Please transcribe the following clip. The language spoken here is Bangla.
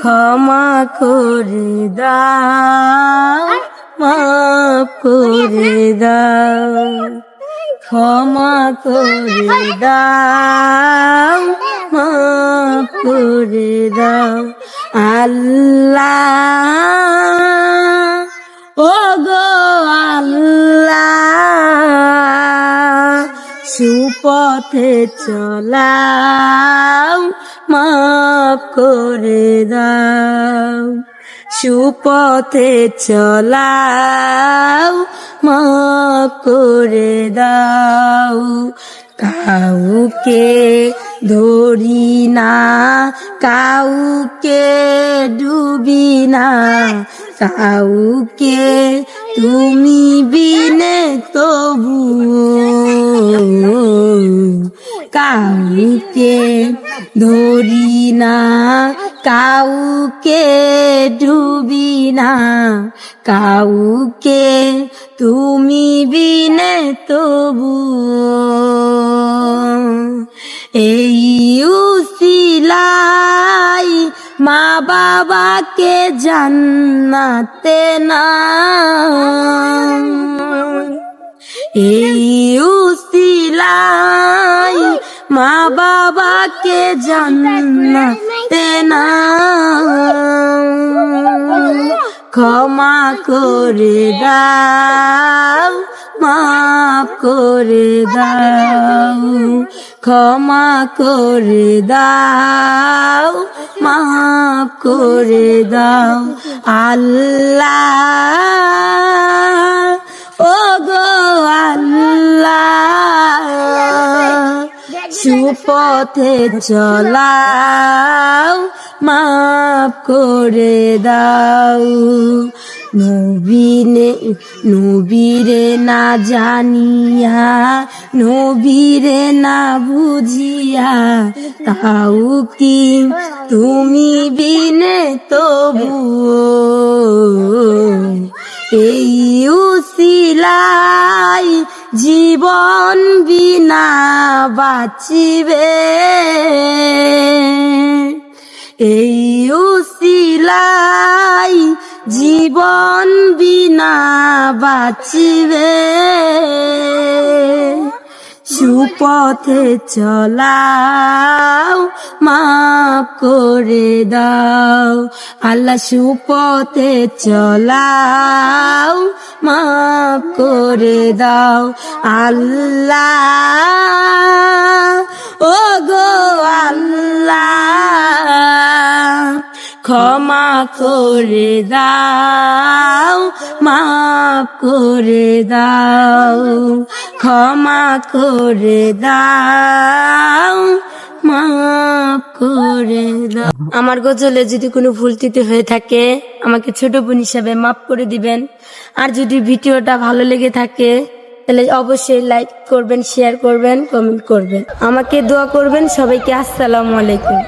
ক্ষমা করে দাও, মাফ করে দাও, ক্ষমা করে দাও, মাফ করে দাও। আল্লাহ ও গো আল্লাহ, সুপথে চলাও, মাফ করে দাও, সুপথে চলাও, মাফ করে দাও। কাউকে ধরি না, কাউকে ডুবি না, কাউকে তুমি বিনে তবু, কাউকে ধরি না, কাউকে ডুবি না, কাউকে তুমি বিনে তবু। এই উসিলাই মা বাবাকে জান্নাতে না, এই উসিলাই মা বাবাকে জান্নাতে না, ক্ষমা করে দাও, মাফ করে দাও, ক্ষমা করে দাও, মাফ করে দাও। আল্লাহ ও গো আল্লাহ, সুপথে চলাও, মাফ করে দাও। নবীরে না জানিয়া, নবীরে না বুঝিয়া, তাও কি তুমি বিনে তবু, এই উসিলাই জীবন বিনা বাঁচিবে, এই উসিলাই জীবন বিনা বাঁচিবে। সুপথে চলাও, মাফ করে দাও, আল্লাহ সুপথে চলাও, মাফ করে দাও। আল্লাহ ও গো আল্লাহ, ক্ষমা করে দাও, মাফ করে দাও, ক্ষমা করে দাও, মাফ করে দাও। আমার গজলে যদি কোনো ভুল ত্রুটি হয়ে থাকে আমাকে ছোট বোন হিসাবে মাফ করে দিবেন। আর যদি ভিডিওটা ভালো লেগে থাকে তাহলে অবশ্যই লাইক করবেন, শেয়ার করবেন, কমেন্ট করবেন, আমাকে দোয়া করবেন। সবাইকে আসসালামু আলাইকুম।